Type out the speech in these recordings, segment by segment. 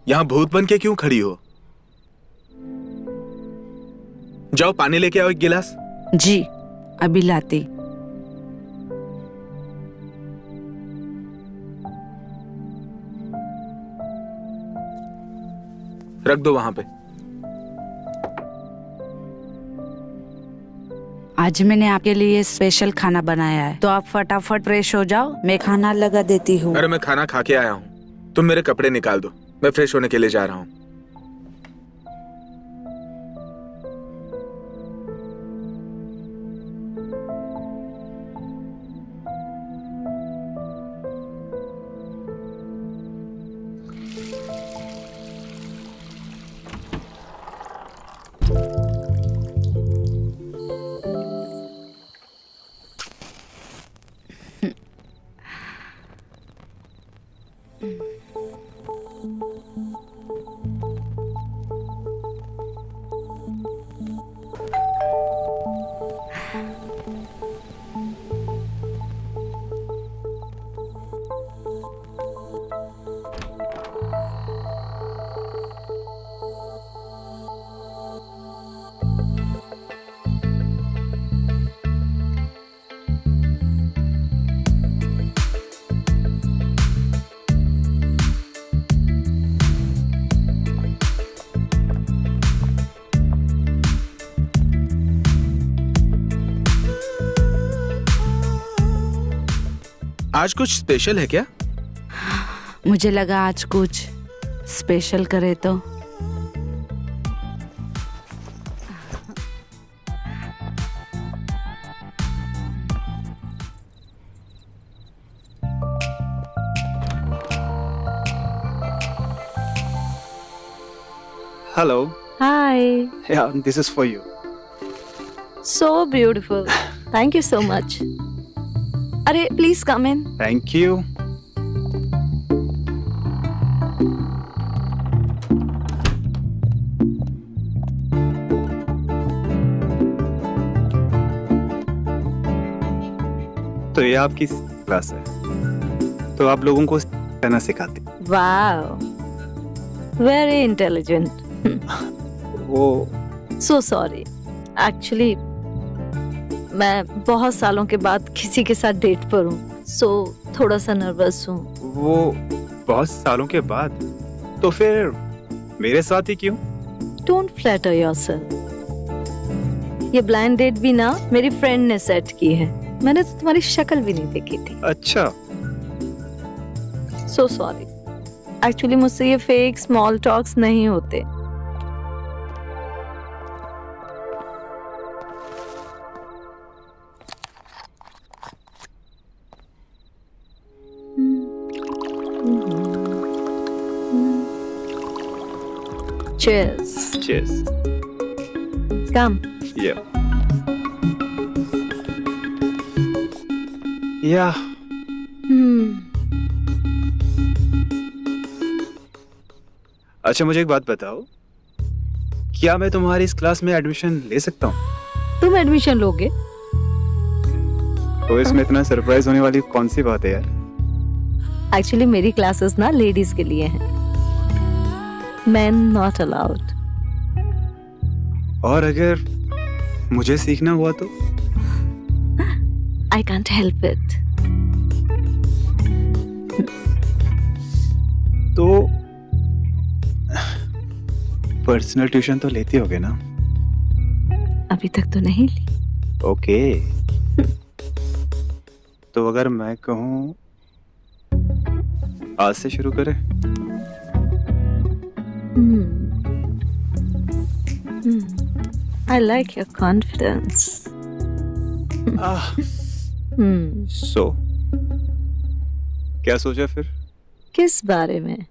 यहाँ भूत बन के क्यों खड़ी हो? जाओ पानी लेके आओ एक गिलास। जी अभी लाती। रख दो वहां पे। आज मैंने आपके लिए स्पेशल खाना बनाया है, तो आप फटाफट फ्रेश हो जाओ, मैं खाना लगा देती हूँ। अरे मैं खाना खा के आया हूँ, तुम मेरे कपड़े निकाल दो, मैं फ्रेश होने के लिए जा रहा हूँ। आज कुछ स्पेशल है क्या? मुझे लगा आज कुछ स्पेशल करे तो। Hello. Hi. Yeah, this is for you. So beautiful. Thank you so much. Arey, please come in. Thank you. तो ये आपकी क्लास है, तो आप लोगों को कहना सिखाते। Wow. Very intelligent. वो So sorry. Actually, मैं बहुत सालों के बाद किसी के साथ डेट पर हूँ, so थोड़ा सा नर्वस हूँ। वो बहुत सालों के बाद, तो फिर मेरे साथ ही क्यों? Don't flatter yourself. ये ब्लाइंड डेट भी ना मेरी फ्रेंड ने सेट की है, मैंने तो तुम्हारी शक्ल भी नहीं देखी थी। अच्छा। So sorry. Actually मुझसे ये फेक स्मॉल टॉक्स नहीं होते। Cheers. Cheers. Come. Yeah. Yeah. अच्छा मुझे एक बात बताओ, क्या मैं तुम्हारी इस क्लास में एडमिशन ले सकता हूँ? तुम एडमिशन लोगे? तो इसमें इतना सरप्राइज होने वाली कौन सी बात है यार? एक्चुअली मेरी क्लासेस ना लेडीज के लिए हैं, men not allowed. और अगर मुझे सीखना हुआ तो? I can't help it. तो पर्सनल ट्यूशन तो लेती होगे ना? अभी तक तो नहीं ली। ओके। तो अगर मैं कहूँ आज से शुरू करें? I like your confidence. So, क्या सोचा फिर? किस बारे में?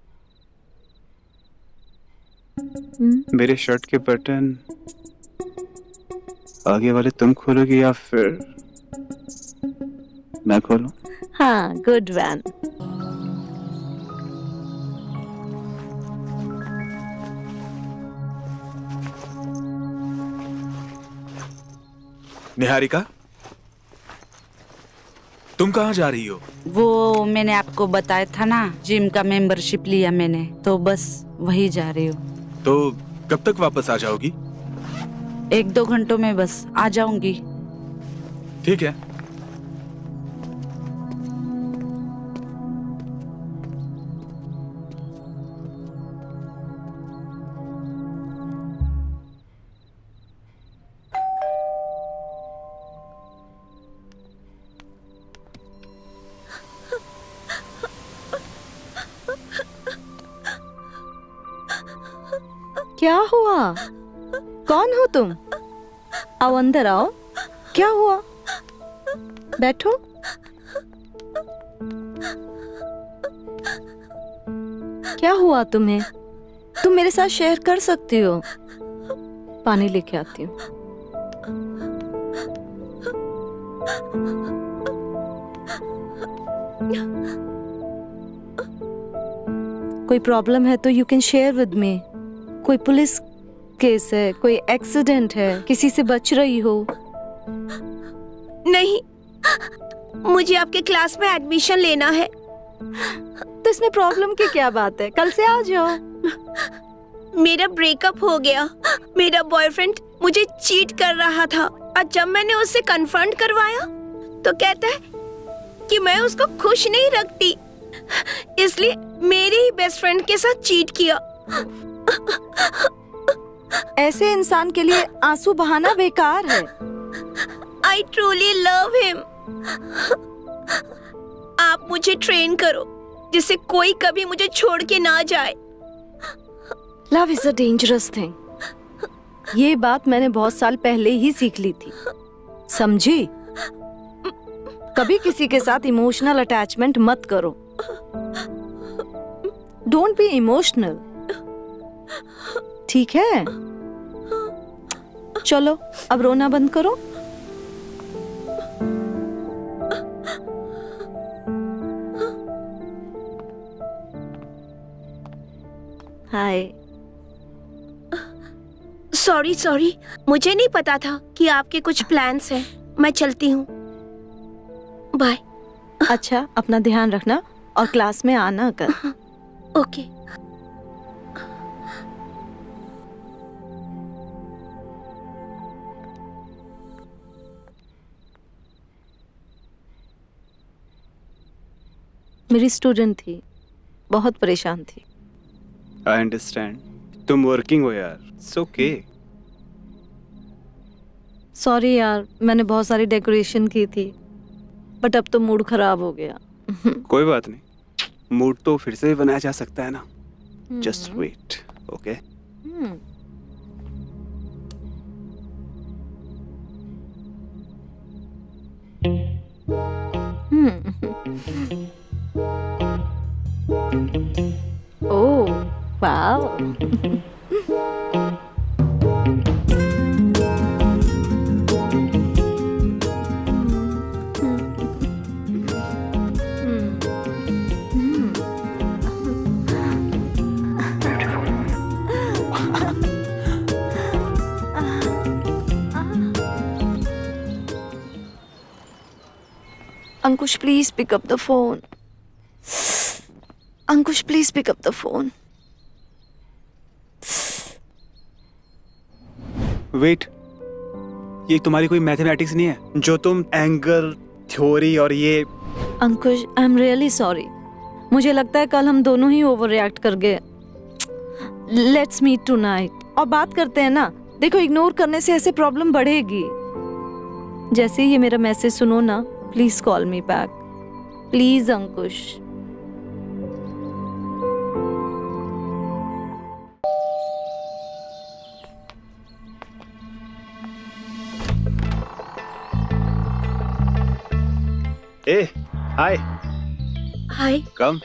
मेरे शर्ट के बटन आगे वाले तुम खोलोगी या फिर मैं खोलूं? हाँ, गुड वैन। निहारिका, तुम कहाँ जा रही हो? वो मैंने आपको बताया था ना, जिम का मेंबरशिप लिया मैंने, तो बस वही जा रही हूँ। तो कब तक वापस आ जाओगी? 1-2 घंटों में बस आ जाऊंगी। ठीक है। क्या हुआ? कौन हो तुम? आओ अंदर आओ। क्या हुआ? बैठो। क्या हुआ तुम्हें? तुम मेरे साथ शेयर कर सकती हो। पानी लेके आती हूँ। कोई प्रॉब्लम है तो you can share with me. कोई पुलिस केस है, कोई एक्सीडेंट है, किसी से बच रही हो? नहीं, मुझे आपके क्लास में एडमिशन लेना है। तो इसमें प्रॉब्लम की क्या बात है? कल से आ जाओ। मेरा ब्रेकअप हो गया। मेरा बॉयफ्रेंड मुझे चीट कर रहा था और जब मैंने उससे कन्फ्रंट करवाया तो कहता है कि मैं उसको खुश नहीं रखती, इसलिए मेरे ही बेस्ट फ्रेंड के साथ चीट किया। ऐसे इंसान के लिए आंसू बहाना बेकार है। I truly love him। आप मुझे ट्रेन करो जिससे कोई कभी मुझे छोड़ के ना जाए। Love is a dangerous thing. ये बात मैंने बहुत साल पहले ही सीख ली थी, समझी? कभी किसी के साथ इमोशनल अटैचमेंट मत करो। डोंट बी इमोशनल, ठीक है? चलो अब रोना बंद करो। हाय। सॉरी, मुझे नहीं पता था कि आपके कुछ प्लान्स हैं। मैं चलती हूँ, बाय। अच्छा, अपना ध्यान रखना और क्लास में आना कर। ओके। मेरी स्टूडेंट थी, बहुत परेशान थी। I understand. तुम वर्किंग हो यार, इट्स ओके। सॉरी यार, मैंने बहुत सारी डेकोरेशन की थी, बट अब तो मूड खराब हो गया। कोई बात नहीं, मूड तो फिर से भी बनाया जा सकता है ना। Just wait, okay? Oh, wow. Ankush, please pick up the phone. Ankush, please pick up the phone. Wait, ये तुम्हारी कोई मैथमेटिक्स नहीं है जो तुम एंगल थ्योरी और ये। अंकुश, आई एम रियली सॉरी। मुझे लगता है कल हम दोनों ही ओवर रिएक्ट कर गए। लेट्स मीट टुनाइट और बात करते हैं ना। देखो, इग्नोर करने से ऐसे प्रॉब्लम बढ़ेगी। जैसे ही ये मेरा मैसेज सुनो ना, please call me back, please Ankush. ए, हाय। हाय। कम।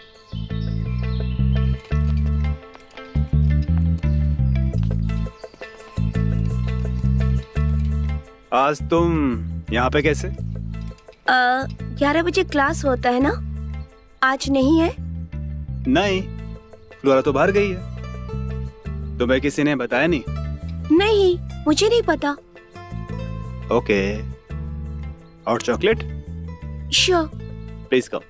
आज तुम यहाँ पे कैसे? 11 बजे क्लास होता है ना, आज नहीं है? नहीं, फ्लोरा तो बाहर गई है। तुम्हें किसी ने बताया नहीं? नहीं, मुझे नहीं पता। ओके, और चॉकलेट? श्योर। Please come.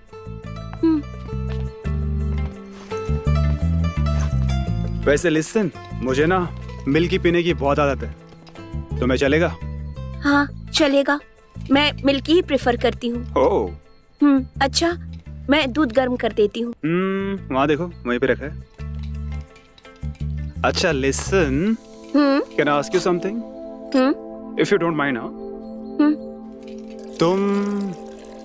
वैसे लिसन, मुझे ना मिल्की पीने की बहुत आदत है, तुम्हें चलेगा? हाँ चलेगा, मैं मिल्की ही प्रेफर करती हूँ। ओह। अच्छा, मैं दूध गर्म कर देती हूँ। वहाँ देखो, वहीं पे रखा है। अच्छा listen, can I ask you something? If you don't mind. तुम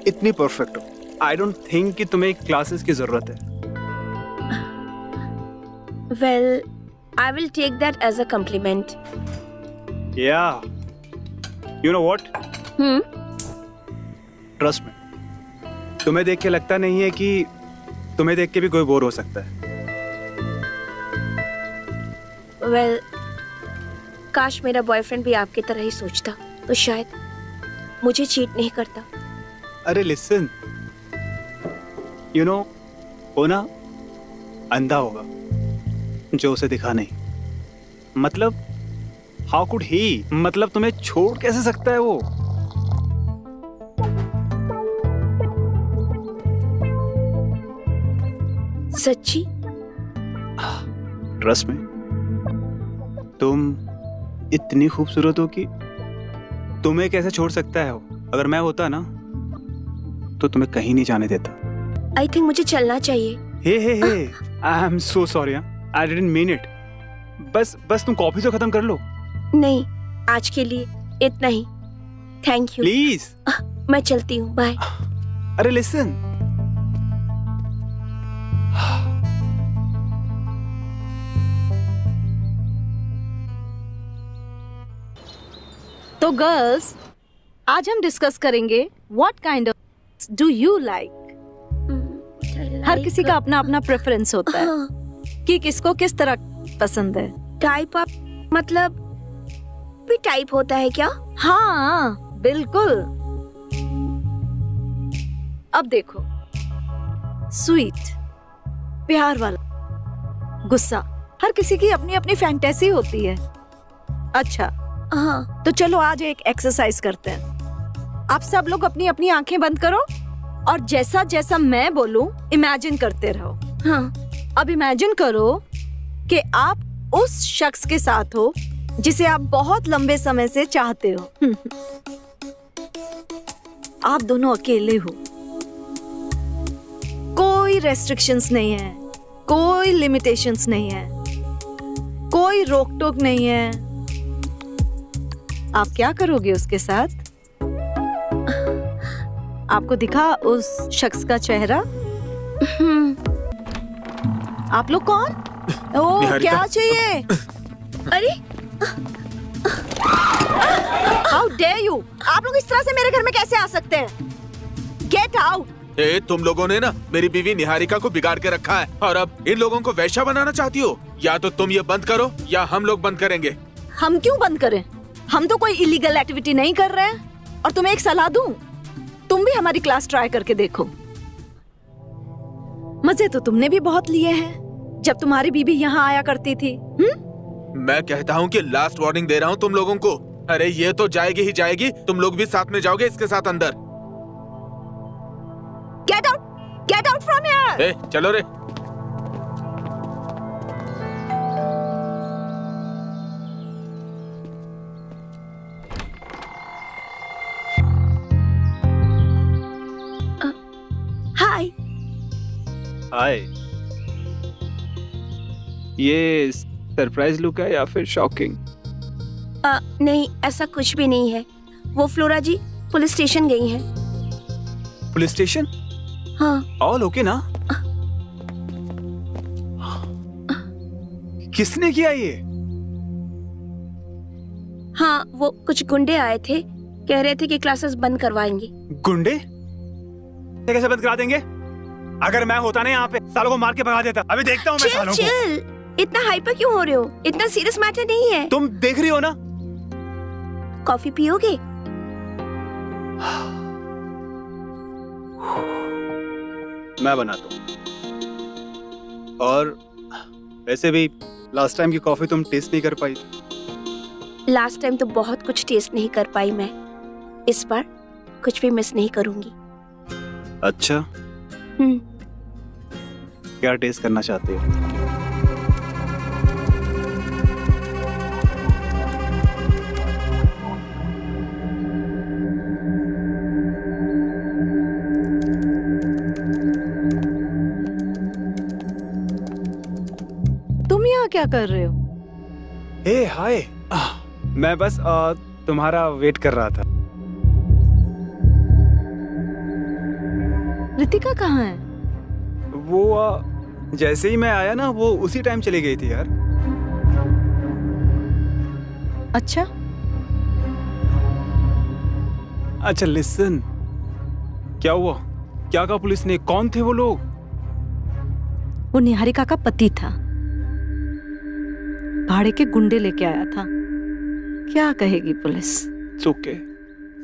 इतनी परफेक्ट हो, आई डोंट थिंक कि तुम्हें क्लासेस की जरूरत है। Well, I will take that as a compliment. Yeah. You know what? Trust me. तुम्हें देख के लगता नहीं है कि तुम्हें देख के भी कोई बोर हो सकता है। Well, काश मेरा बॉयफ्रेंड भी आपकी तरह ही सोचता, तो शायद मुझे चीट नहीं करता। अरे लिसन, you know, वो ना अंधा होगा जो उसे दिखा नहीं। मतलब हाउ कुड ही, मतलब तुम्हें छोड़ कैसे सकता है वो? सच्ची? ट्रस्ट में, तुम इतनी खूबसूरत हो कि तुम्हें कैसे छोड़ सकता है वो? अगर मैं होता ना तो तुम्हें कहीं नहीं जाने देता। आई थिंक मुझे चलना चाहिए। Hey I am so sorry, I didn't mean it. बस तुम कॉफी तो खत्म कर लो। नहीं, आज के लिए इतना ही। Thank you. प्लीज। मैं चलती हूँ, बाय। अरे लिसन, तो गर्ल्स, आज हम डिस्कस करेंगे what kind of do you like. हर किसी का अपना अपना प्रेफरेंस होता है कि किसको किस तरह पसंद है। टाइप ऑफ मतलब भी टाइप होता है क्या? हाँ बिल्कुल। अब देखो, स्वीट, प्यार वाला, गुस्सा, हर किसी की अपनी अपनी फैंटेसी होती है। अच्छा हाँ, तो चलो आज एक एक्सरसाइज करते हैं। आप सब लोग अपनी अपनी आंखें बंद करो और जैसा जैसा मैं बोलूं इमेजिन करते रहो। हाँ। अब इमेजिन करो कि आप उस शख्स के साथ हो जिसे आप बहुत लंबे समय से चाहते हो। आप दोनों अकेले हो, कोई रेस्ट्रिक्शंस नहीं है, कोई लिमिटेशंस नहीं है, कोई रोक टोक नहीं है। आप क्या करोगे उसके साथ? आपको दिखा उस शख्स का चेहरा? आप लोग कौन? ओह, क्या चाहिए? अरे हाउ डेयर यू! आप लोग इस तरह से मेरे घर में कैसे आ सकते हैं? Get out! तुम लोगों ने ना मेरी बीवी निहारिका को बिगाड़ के रखा है और अब इन लोगों को वैश्या बनाना चाहती हो। या तो तुम ये बंद करो या हम लोग बंद करेंगे। हम क्यों बंद करें? हम तो कोई इलीगल एक्टिविटी नहीं कर रहे हैं। और तुम्हें एक सलाह दूं, तुम भी हमारी क्लास ट्राई करके देखो। मजे तो तुमने भी बहुत लिए हैं जब तुम्हारी बीबी यहाँ आया करती थी। मैं कहता हूँ कि लास्ट वार्निंग दे रहा हूँ तुम लोगों को। अरे ये तो जाएगी ही जाएगी, तुम लोग भी साथ में जाओगे इसके साथ अंदर। Get out from here! चलो रे। हाय। हाय। ये सरप्राइज लुक है या फिर शॉकिंग? नहीं, ऐसा कुछ भी नहीं है। वो फ्लोरा जी पुलिस स्टेशन गई हैं। Police station? हाँ। ऑल ओके ना? किसने किया ये? हाँ, वो कुछ गुंडे आए थे, कह रहे थे कि क्लासेस बंद करवाएंगे। गुंडे? ये कैसे बंद करा देंगे? अगर मैं होता ना यहाँ पे, सालों को मार के भगा देता। अभी देखता हूँ मैं सालों को। चिल, इतना हाइपर क्यों हो रहे हो? इतना सीरियस मैटर नहीं है। तुम देख रही हो ना? कॉफी पियोगे? मैं बनाता हूँ। और वैसे भी लास्ट टाइम की कॉफी तुम टेस्ट नहीं कर पाई थी। लास्ट टाइम तो बहुत कुछ टेस्ट नहीं कर पाई मैं, इस बार कुछ भी मिस नहीं करूंगी। अच्छा, क्या टेस्ट करना चाहते हो? तुम यहाँ क्या कर रहे हो? हे हाय, मैं बस तुम्हारा वेट कर रहा था। रितिका कहाँ है? वो जैसे ही मैं आया ना, वो उसी टाइम चली गई थी यार। अच्छा, अच्छा लिसन, क्या हुआ? क्या कहा पुलिस ने? कौन थे वो लोग? वो निहारिका का पति था, भाड़े के गुंडे लेके आया था। क्या कहेगी पुलिस? ओके,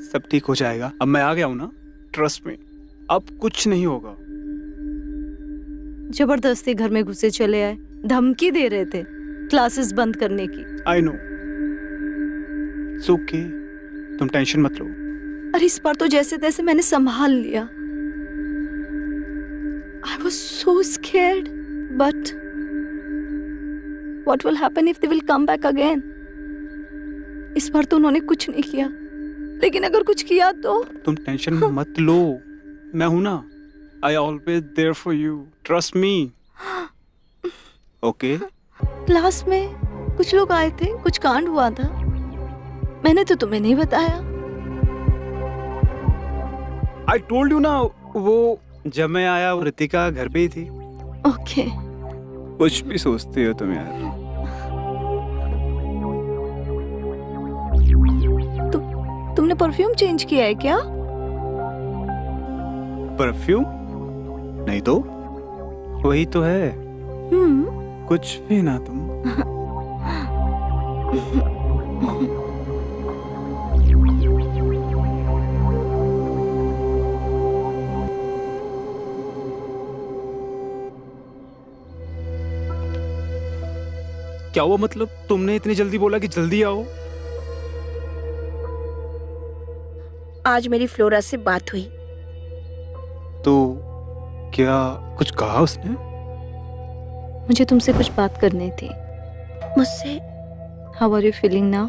सब ठीक हो जाएगा। अब मैं आ गया हूं ना, ट्रस्ट में, अब कुछ नहीं होगा। जबरदस्ती घर में घुसे चले आए, धमकी दे रहे थे क्लासेस बंद करने की। आई नो, ओके, तुम टेंशन मत लो। अरे इस बार तो जैसे तैसे मैंने संभाल लिया। I was so scared, but what will happen if they will come back again? इस बार तो उन्होंने कुछ नहीं किया, लेकिन अगर कुछ किया तो? तुम टेंशन मत लो, मैं हूं ना। I always there for you, trust me. Okay? Class में कुछ लोग आए थे, कुछ कांड हुआ था, मैंने तो तुम्हें नहीं बताया। I told you ना, वो जब मैं आया वो रितिका घर पे ही थी। ओके। कुछ भी सोचती हो तुम यार। तुमने परफ्यूम चेंज किया है क्या? परफ्यूम? नहीं तो, वही तो है। कुछ भी ना तुम। क्या हुआ? मतलब तुमने इतनी जल्दी बोला कि जल्दी आओ? आज मेरी फ्लोरा से बात हुई। तो क्या कुछ कहा उसने? मुझे तुमसे कुछ बात करनी थी। मुझसे? How are you feeling now?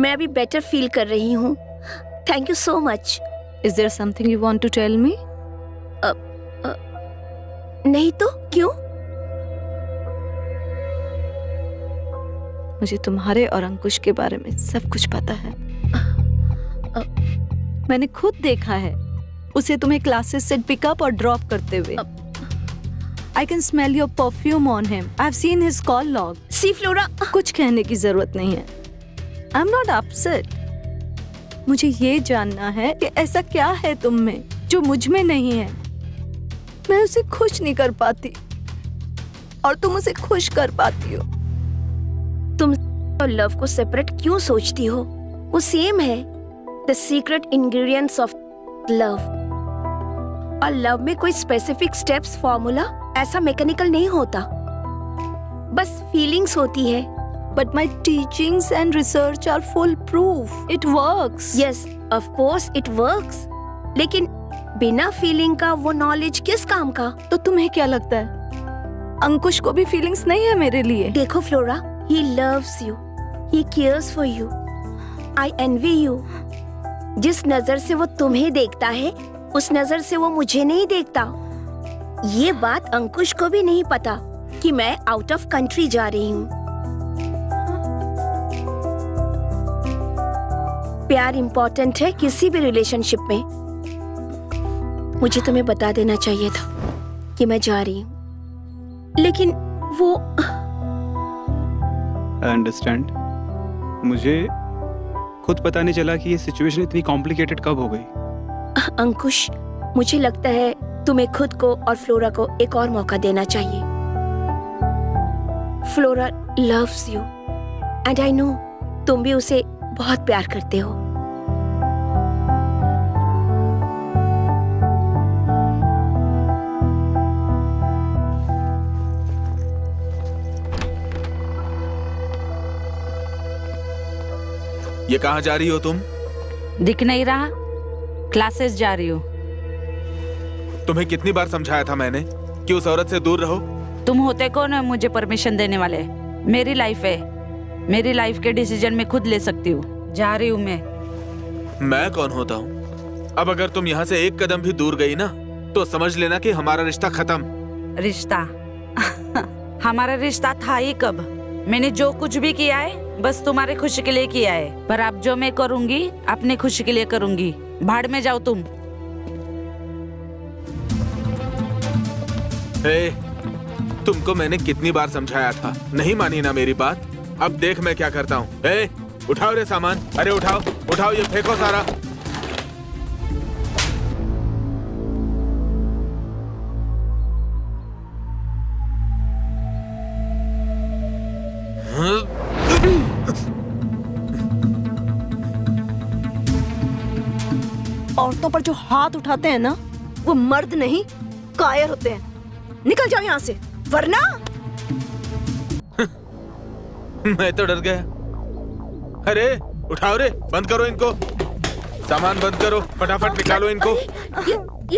मैं भी बेटर फील कर रही हूँ। Thank you so much. Is there something you want to tell me? नहीं तो क्यों? मुझे तुम्हारे और अंकुश के बारे में सब कुछ पता है। मैंने खुद देखा है उसे तुम्हें क्लासेस से पिकअप और ड्रॉप करते हुए। I can smell your perfume on him. I've seen his call log. C flora, कुछ कहने की जरूरत नहीं है। I'm not upset. मुझे ये जानना है कि ऐसा क्या है तुम में जो मुझ में नहीं है। मैं उसे खुश नहीं कर पाती और तुम उसे खुश कर पाती हो। तुम और लव को सेपरेट क्यों सोचती हो? वो सेम है। The secret ingredients of love. और लव में कोई स्पेसिफिक स्टेप्स, फॉर्मूला ऐसा मैकेनिकल नहीं होता, बस फीलिंग्स होती है। But my teachings and research are full proof. It works. Yes, of course it works. लेकिन बिना फीलिंग का वो नॉलेज किस काम का? तो तुम्हें क्या लगता है अंकुश को भी फीलिंग्स नहीं है मेरे लिए? देखो flora, he loves you, he cares for you. I envy you. जिस नजर से वो तुम्हें देखता है, उस नजर से वो मुझे नहीं देखता। ये बात अंकुश को भी नहीं पता कि मैं आउट ऑफ कंट्री जा रही हूँ। प्यार इम्पोर्टेंट है किसी भी रिलेशनशिप में। मुझे तुम्हें बता देना चाहिए था कि मैं जा रही हूँ, लेकिन वो I understand. मुझे खुद पता नहीं चला कि ये सिचुएशन इतनी कॉम्प्लिकेटेड कब हो गई। अंकुश, मुझे लगता है तुम्हें खुद को और फ्लोरा को एक और मौका देना चाहिए। Flora loves you and I know तुम भी उसे बहुत प्यार करते हो। ये कहाँ जा रही हो तुम? दिख नहीं रहा? क्लासेस जा रही हूँ। तुम्हें कितनी बार समझाया था मैंने कि उस औरत से दूर रहो? तुम होते कौन है मुझे परमिशन देने वाले? मेरी लाइफ है, मेरी लाइफ के डिसीजन मैं खुद ले सकती हूँ। जा रही हूँ मैं कौन होता हूँ? अब अगर तुम यहाँ से एक कदम भी दूर गई ना तो समझ लेना कि हमारा रिश्ता खत्म। रिश्ता? हमारा रिश्ता था ही कब? मैंने जो कुछ भी किया है बस तुम्हारे खुशी के लिए किया है, पर अब जो मैं करूंगी अपनी खुशी के लिए करूंगी। भाड़ में जाओ तुम। तुमको मैंने कितनी बार समझाया था, नहीं मानी ना मेरी बात। अब देख मैं क्या करता हूँ। उठाओ रे सामान। अरे उठाओ उठाओ, ये फेंको सारा। औरतों पर जो हाथ उठाते हैं ना, वो मर्द नहीं कायर होते हैं। निकल जाओ यहाँ से, वरना। मैं तो डर गया। अरे उठाओ रे, बंद करो इनको, सामान बंद करो, फटाफट निकालो इनको।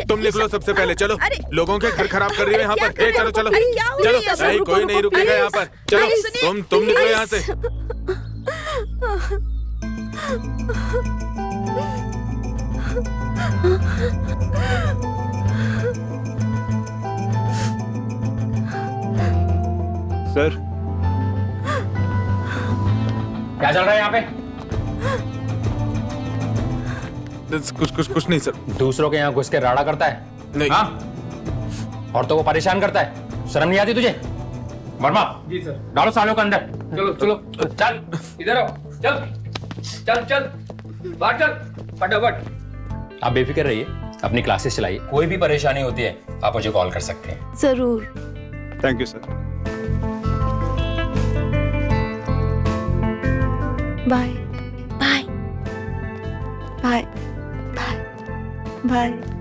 तुम निकलो सबसे पहले, चलो। लोगों के घर खराब कर रही हो यहाँ पर। चलो चलो चलो, नहीं कोई नहीं रुकेगा यहाँ पर। चलो तुम निकलो यहाँ से। सर, क्या चल रहा है यहाँ पे? कुछ नहीं सर। दूसरों के यहाँ घुस के राड़ा करता है? नहीं। हाँ? औरतों को परेशान करता है? शर्म नहीं आती तुझे? वर्मा। जी सर। डालो सालों के अंदर। चलो चलो चल इधर आओ। चल चल चल बाहर चल फटाफट। आप बेफिक्र रहिए, अपनी क्लासेस चलाइए। कोई भी परेशानी होती है आप मुझे कॉल कर सकते हैं। जरूर। Thank you sir. Bye bye bye bye bye.